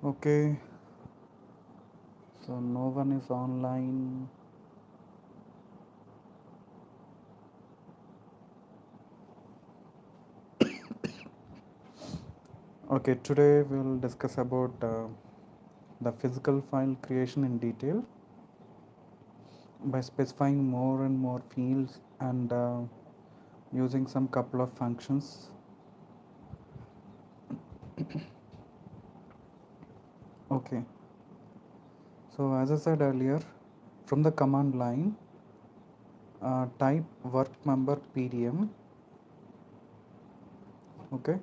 Okay, so no one is online. Okay, today we'll discuss about the physical file creation in detail by specifying more and more fields and using some couple of functions. Okay, so as I said earlier, from the command line, type work member PDM. Okay,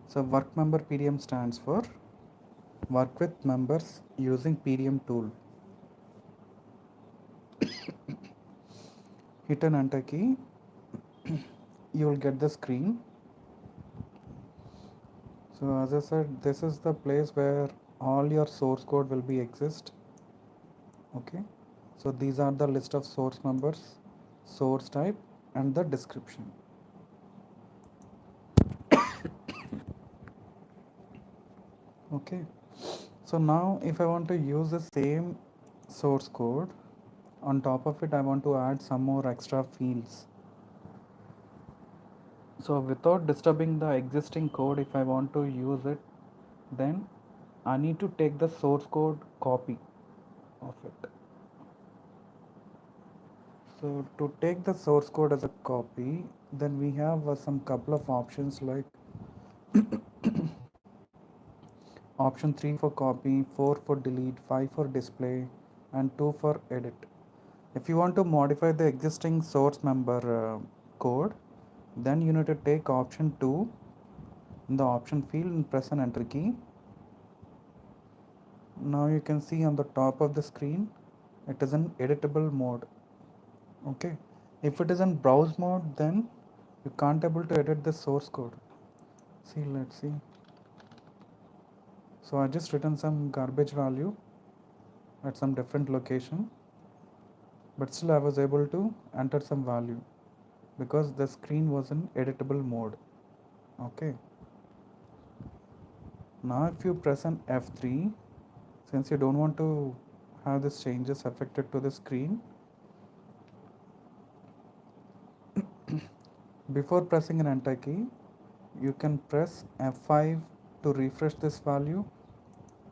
so work member PDM stands for work with members using PDM tool. Hit an enter key, you will get the screen. So as I said, this is the place where all your source code will be exist. Okay, so these are the list of source members, source type, and the description. Okay, so now if I want to use the same source code, on top of it I want to add some more extra fields. So without disturbing the existing code, if I want to use it, then I need to take the source code copy of it. So to take the source code as a copy, then we have some couple of options like option 3 for copy, 4 for delete, 5 for display, and 2 for edit. If you want to modify the existing source member code, then you need to take option 2 in the option field and press an enter key. Now you can see on the top of the screen, it is in editable mode. Okay, if it is in browse mode, then you can't able to edit the source code. See, let's see. So I just written some garbage value at some different location, but still I was able to enter some value because the screen was in editable mode. Okay, now if you press an F3, since you don't want to have these changes affected to the screen, before pressing an enter key, you can press F5 to refresh this value,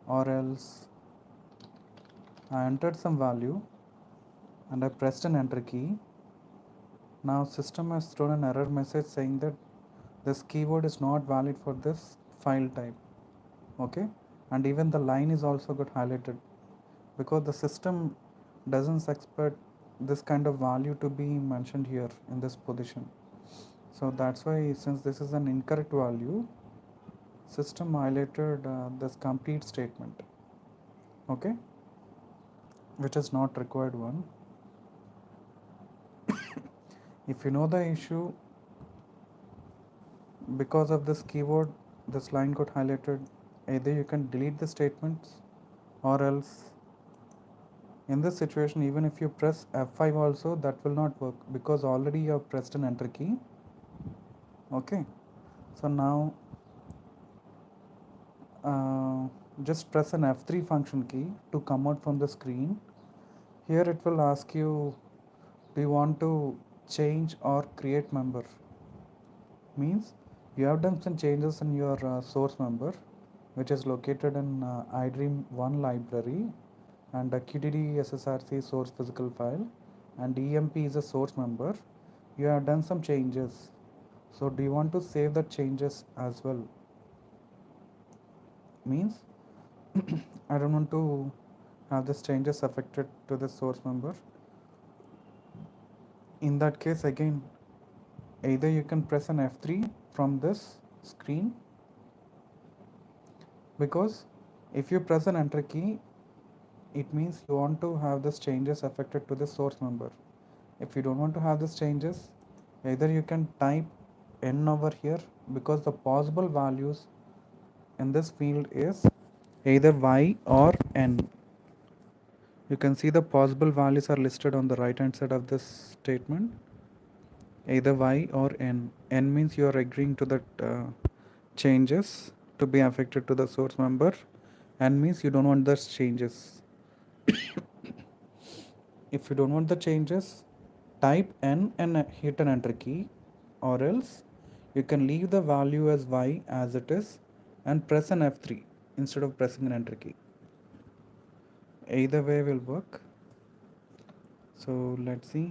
or else I entered some value and I pressed an enter key. Now system has thrown an error message saying that this keyword is not valid for this file type. Okay, and even the line is also got highlighted because the system doesn't expect this kind of value to be mentioned here in this position. So that's why, since this is an incorrect value, system highlighted this complete statement. Okay, which is not required one. If you know the issue, because of this keyword this line got highlighted, either you can delete the statements, or else in this situation even if you press F5 also, that will not work because already you have pressed an enter key. Okay, so now just press an F3 function key to come out from the screen. Here it will ask you, do you want to change or create member? Means you have done some changes in your source member, which is located in iDream 1 library, and QTD SSRC source physical file, and EMP is a source member. You have done some changes, so do you want to save the changes as well? Means I don't want to have these changes affected to the source member. In that case, again, either you can press an F3 from this screen, because if you press an enter key, it means you want to have these changes affected to the source member. If you don't want to have these changes, either you can type n over here, because the possible values in this field is either y or n. You can see the possible values are listed on the right hand side of this statement, either y or n. N means you are agreeing to the changes to be affected to the source member, and means you don't want the changes. If you don't want the changes, type n and hit an enter key, or else you can leave the value as y as it is and press an F3 instead of pressing an enter key. Either way will work. So let's see.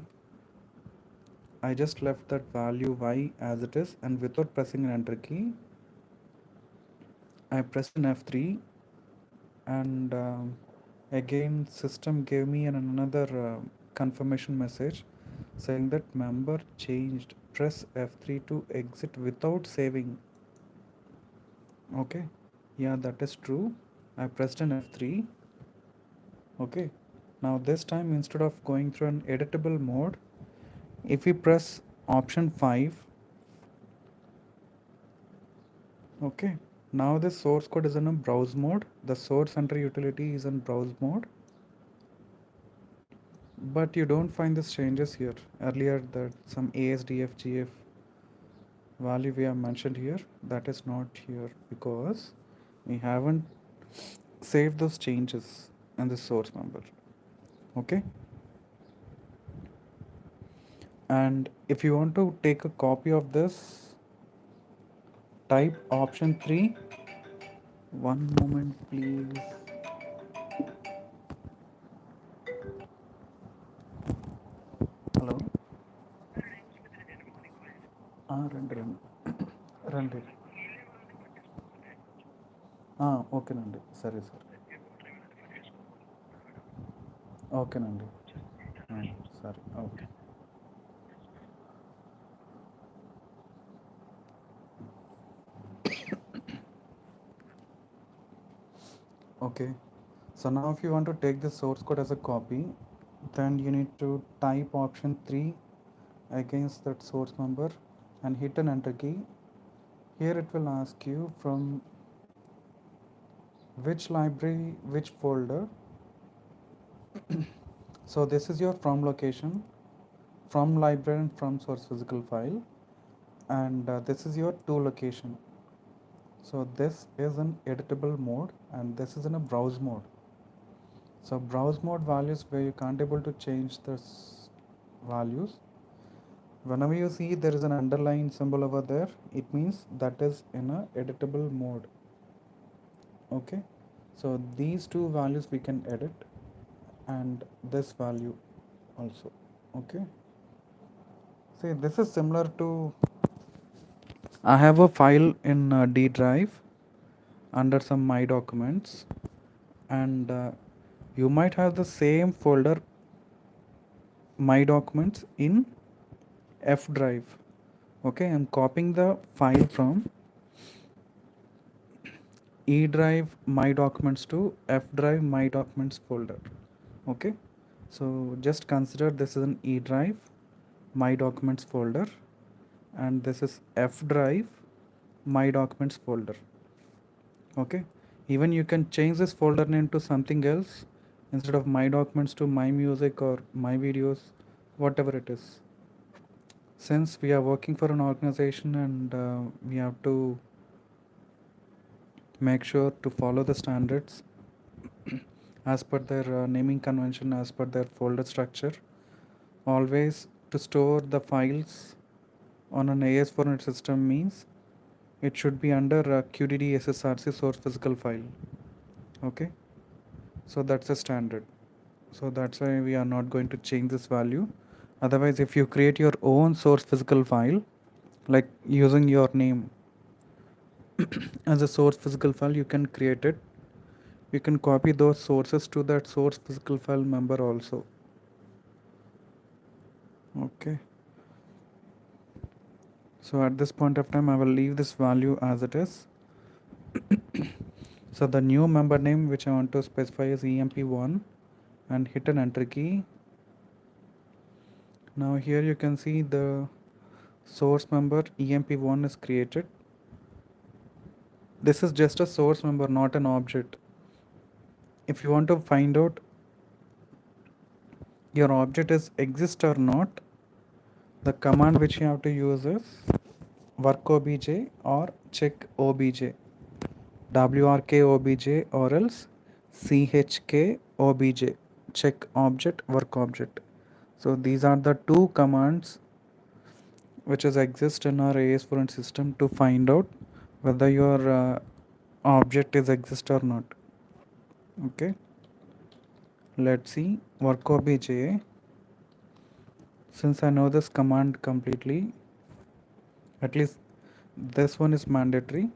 I just left that value y as it is, and without pressing an enter key, I pressed an F3, and again system gave me another confirmation message saying that member changed. Press F3 to exit without saving. Okay, yeah, that is true. I pressed an F3. Okay, now this time instead of going through an editable mode, if we press option 5, okay, now the source code is in a browse mode. The source center utility is in browse mode, but you don't find these changes here. Earlier that some ASDFGF value we have mentioned here, that is not here because we haven't saved those changes in the source member. Okay, and if you want to take a copy of this, type option 3. One moment please. Hello. రండి రండి ఓకేనండి, సరే sir, ఓకేనండి, సరే, okay. Okay, so now if you want to take the source code as a copy, then you need to type option 3 against that source member and hit an enter key. Here it will ask you from which library, which folder. So this is your from location, from library and from source physical file, and this is your to location. So this is an editable mode and this is in a browse mode. So browse mode values where you can't able to change this values. Whenever you see there is an underline symbol over there, it means that is in a editable mode. Okay, so these two values we can edit, and this value also. Okay, see, this is similar to, I have a file in D drive under some my documents, and you might have the same folder my documents in F drive. Okay, I'm copying the file from E drive my documents to F drive my documents folder. Okay, so just consider this is an E drive my documents folder, and this is F drive my documents folder. Okay, even you can change this folder name to something else instead of my documents to my music or my videos, whatever it is. Since we are working for an organization and we have to make sure to follow the standards as per their naming convention, as per their folder structure, always to store the files on an AS400 system means it should be under QDD SSRC source physical file. Okay, so that's a standard. So that's why we are not going to change this value. Otherwise, if you create your own source physical file, like using your name as a source physical file, you can create it. You can copy those sources to that source physical file member also. Okay, so at this point of time I will leave this value as it is. So the new member name which I want to specify is EMP1 and hit an enter key. Now here you can see the source member EMP1 is created. This is just a source member, not an object. If you want to find out your object is exist or not, the command which you have to use is work obj or check obj. WRK OBJ or else CHK OBJ, check object, work object. So these are the two commands which is exist in our AS400 system to find out whether your object is exist or not. Okay, let's see work obj. Since I know this command completely, at least this one is mandatory.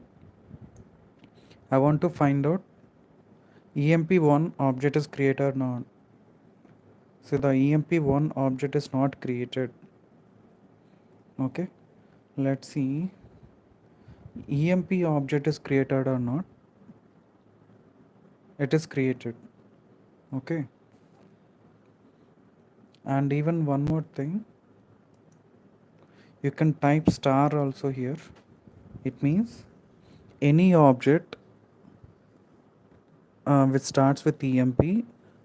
I want to find out EMP1 object is created or not. So the EMP1 object is not created. Okay, let's see EMP object is created or not. It is created. Okay, and even one more thing, you can type star also here. It means any object which starts with EMP,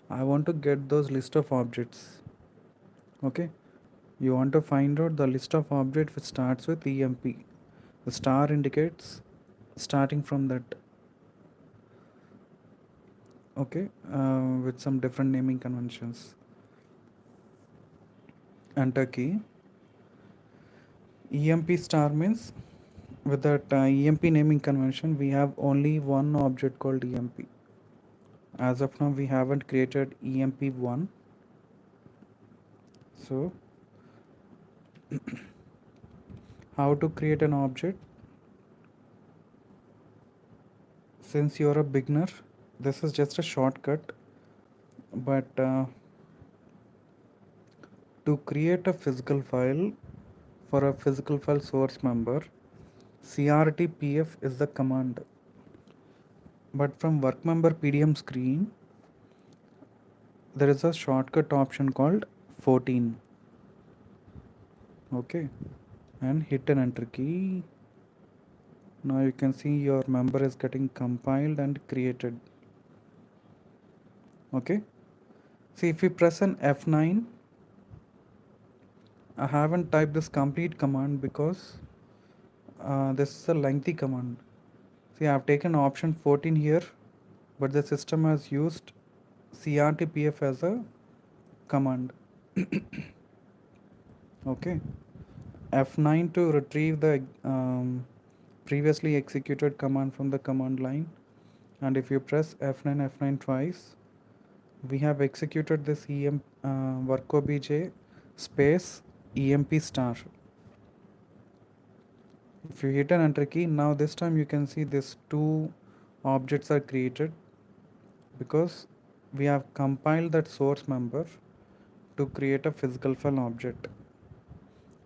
I want to get those list of objects. Okay, you want to find out the list of objects which starts with EMP. The star indicates starting from that. Okay, with some different naming conventions. Enter key. EMP star means with that EMP naming convention, we have only one object called EMP. As of now, we haven't created EMP1. So, how to create an object? Since you're a beginner, this is just a shortcut. But to create a physical file for a physical file source member, crtpf is the command. But from work member PDM screen, there is a shortcut option called 14. Okay, and hit an enter key. Now you can see your member is getting compiled and created. Okay, see if we press an F9, I haven't typed this complete command because this is a lengthy command. See, I have taken option 14 here, but the system has used crtpf as a command. Okay, F9 to retrieve the previously executed command from the command line, and if you press F9 twice, we have executed this work obj space emp star. If you hit an enter key, now this time you can see these two objects are created because we have compiled that source member to create a physical file object.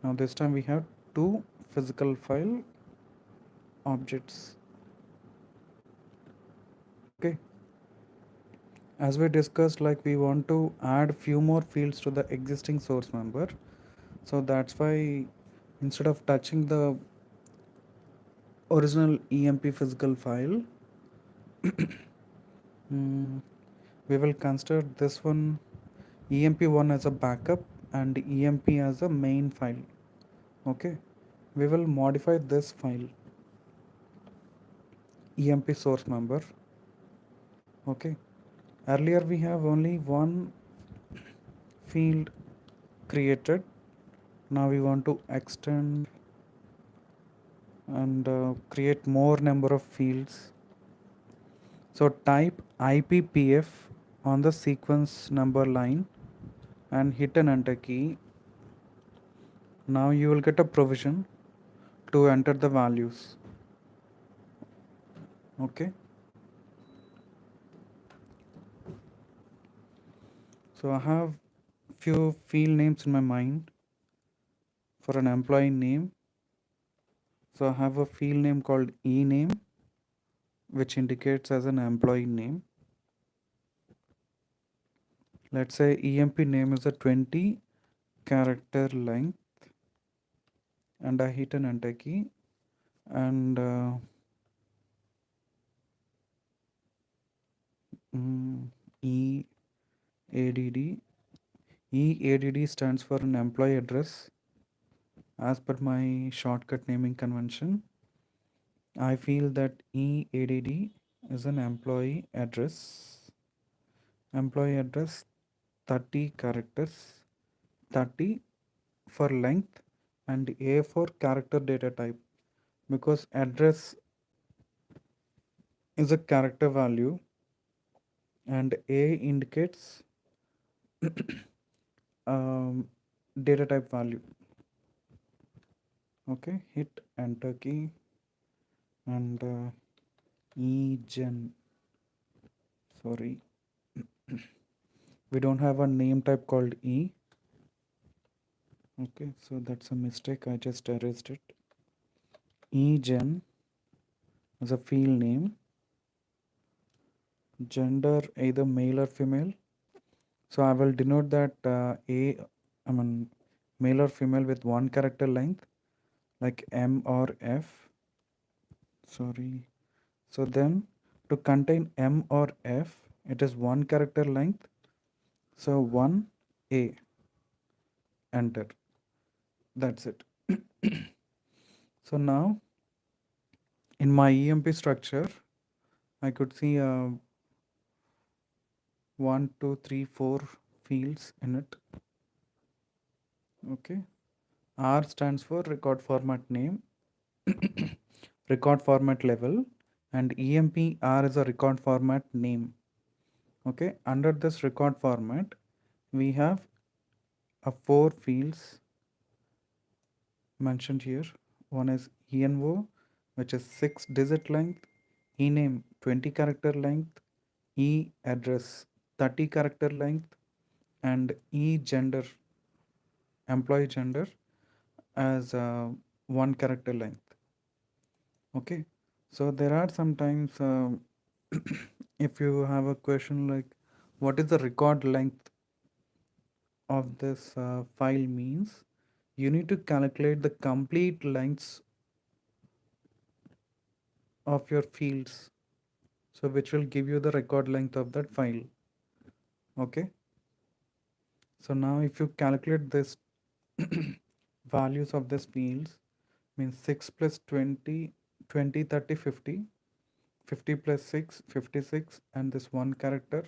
Now this time we have two physical file objects. Okay, as we discussed, like we want to add few more fields to the existing source member, so that's why instead of touching the original emp physical file, we will consider this one emp1 as a backup and emp as a main file. Okay, we will modify this file emp source member. Okay, earlier we have only one field created. Now we want to extend and create more number of fields. So type IPPF on the sequence number line and hit an enter key. Now you will get a provision to enter the values. Okay, so I have few field names in my mind for an employee name. So I have a field name called ename, which indicates as an employee name. Let's say emp name is a 20 character length, and I hit an enter key, and EADD. EADD stands for an employee address as per my shortcut naming convention. I feel that EADD is an employee address. Employee address 30 characters, 30 for length and A for character data type, because address is a character value and A indicates data type value. Okay, hit enter key and sorry, we don't have a name type called E. Okay, so that's a mistake, I just erased it.Egen is a field name, gender either male or female. So I will denote that male or female with one character length like M or F. Sorry. So then to contain M or F, it is one character length. So 1A, enter. That's it. So now in my EMP structure, I could see 1, 2, 3, 4 fields in it. Okay. R stands for record format name, record format level, and EMP-R is a record format name. Okay, under this record format, we have a 4 fields mentioned here. One is ENO, which is 6-digit length, ENAME 20 character length, E address 30 character length, and E gender, employee gender, as 1 character length. Okay, so there are sometimes if you have a question like what is the record length of this file means, you need to calculate the complete lengths of your fields, so which will give you the record length of that file. Okay, so now if you calculate this values of this fields, means 6 plus 20, 20, 30, 50, 50 plus 6, 56, and this one character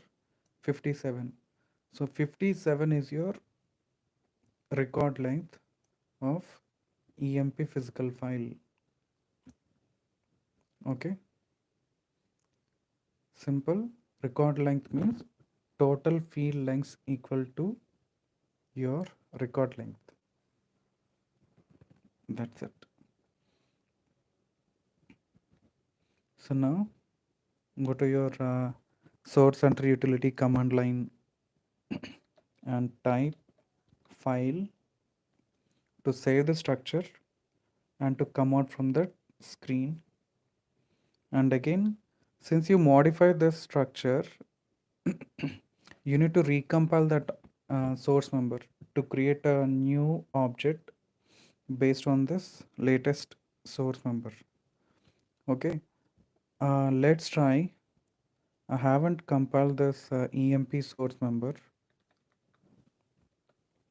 57. So 57 is your record length of EMP physical file. Okay, simple. Record length means total field length equal to your record length. That's it. So now go to your source center utility command line and type file to save the structure and to come out from the screen. And again, since you modify this structure, you need to recompile that source member to create a new object based on this latest source member. Okay, let's try. I haven't compiled this EMP source member.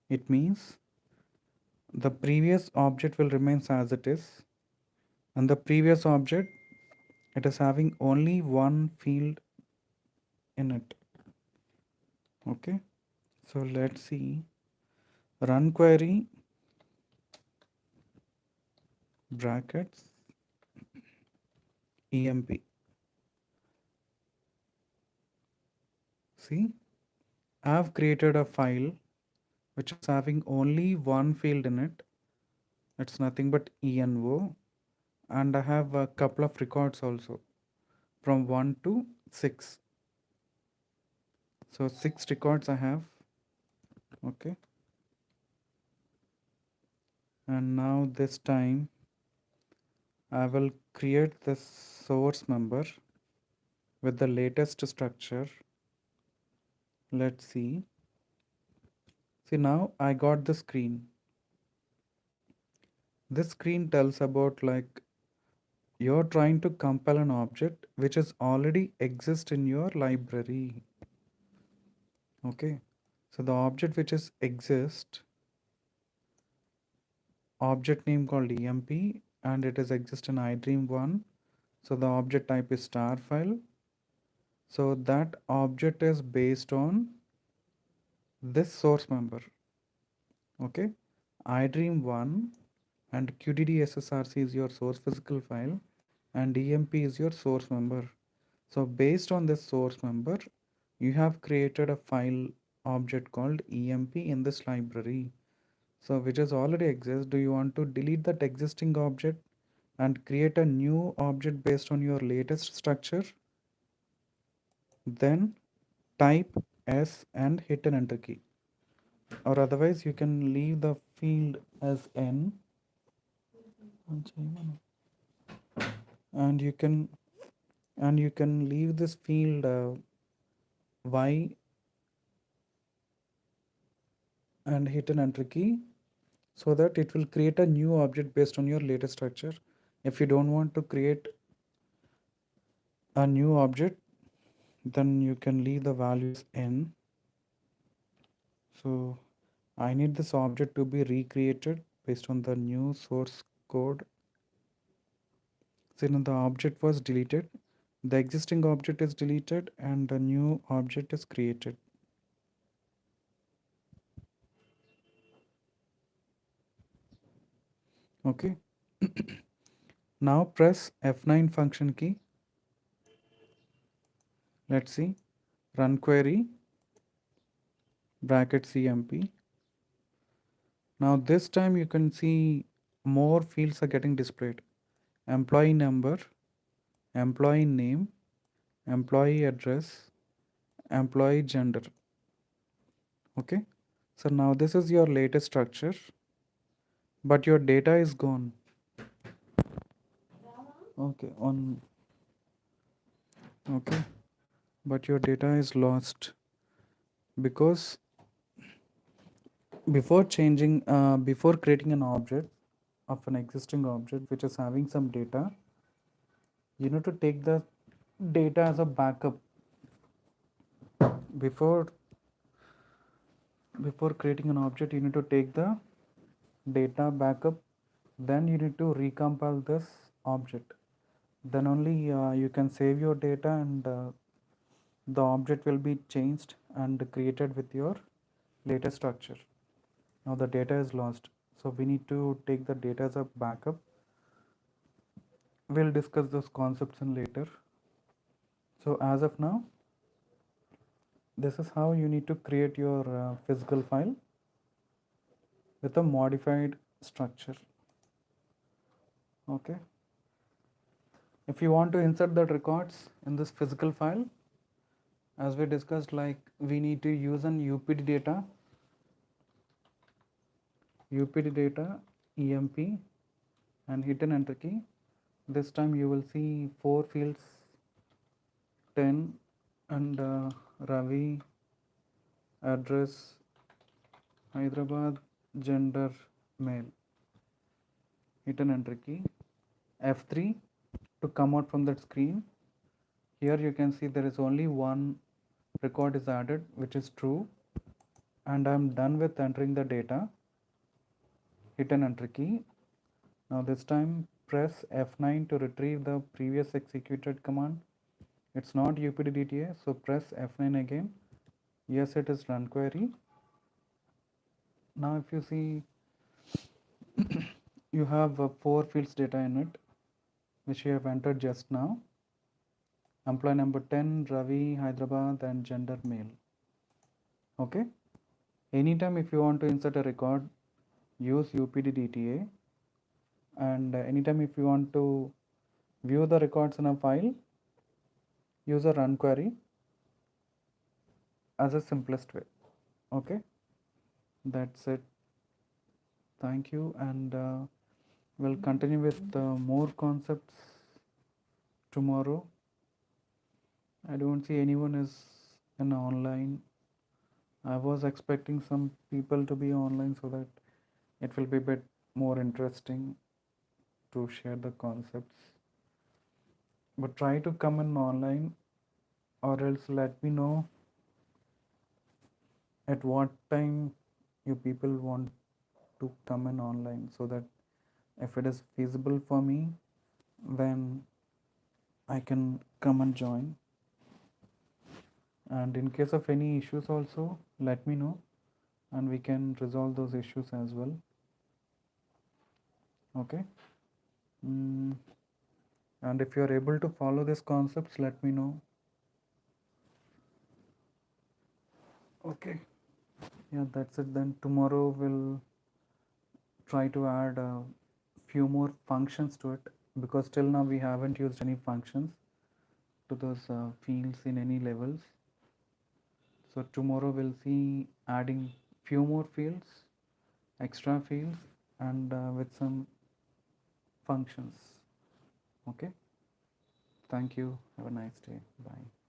It means the previous object will remain as it is, and the previous object, it is having only one field in it. Okay, so let's see. Run query brackets EMP. See, I have created a file which is having only one field in it. It's nothing but ENO, and I have a couple of records also from 1 to 6. So 6 records I have. Okay, and now this time I will create this source member with the latest structure. Let's see. See, now I got the screen. This screen tells about like you're trying to compile an object which is already exist in your library. Okay, so the object which is exist, object name called EMP, and it is exist in iDream 1, So the object type is star file. So that object is based on this source member. Okay, iDream 1 and QDD is your source physical file and EMP is your source member. So based on this source member, you have created a file object called EMP in this library. So which is already exists. Do you want to delete that existing object and create a new object based on your latest structure? Then type S and hit an enter key. Or otherwise you can leave the field as N and you can leave this field Y and hit an enter key so that it will create a new object based on your latest structure. If you don't want to create a new object, then you can leave the value as N. So I need this object to be recreated based on the new source code. Since the object was deleted, the existing object is deleted and a new object is created. Okay. Now press F9 function key. Let's see. Run query bracket CMP. Now this time you can see more fields are getting displayed. Employee number, employee name, employee address, employee gender. Okay. So now this is your latest structure, but your data is gone. Okay, okay, but your data is lost because before creating an object of an existing object which is having some data, you need to take the data as a backup before creating an object. You need to take the data backup, then you need to recompile this object, then only you can save your data and the object will be changed and created with your latest structure. Now the data is lost, so we need to take the data as a backup. We'll discuss those concepts in later. So as of now, this is how you need to create your physical file with a modified structure. Okay, if you want to insert the records in this physical file, as we discussed, like we need to use an UPD data EMP and hit an enter key. This time you will see 4 fields, 10 and Ravi, address, Hyderabad, gender, male. Hit an enter key. F3 to come out from that screen. Here you can see there is only one record is added, which is true, and I am done with entering the data. Hit an enter key. Now this time press F9 to retrieve the previous executed command. It's not UPDDTA, so press F9 again. Yes, it is run query. Now if you see, you have 4 fields data in it, which you have entered just now. Employee number 10, Ravi, Hyderabad, and gender male. Okay. Anytime if you want to insert a record, use UPDDTA, and anytime if you want to view the records in a file, use a run query as a simplest way. Okay, that's it. Thank you, and we'll continue with more concepts tomorrow. I don't see anyone is in online. I was expecting some people to be online so that it will be a bit more interesting to share the concepts. But try to come in online, or else let me know at what time you people want to come in online, so that if it is feasible for me, then I can come and join. And in case of any issues also, let me know and we can resolve those issues as well. Okay. And if you are able to follow these concepts, let me know. Okay. Yeah, that's it then. Tomorrow we'll try to add a few more functions to it, because till now we haven't used any functions to those fields in any levels. So tomorrow we'll see adding few more fields, extra fields, and with some functions. Okay. Thank you. Have a nice day. Bye.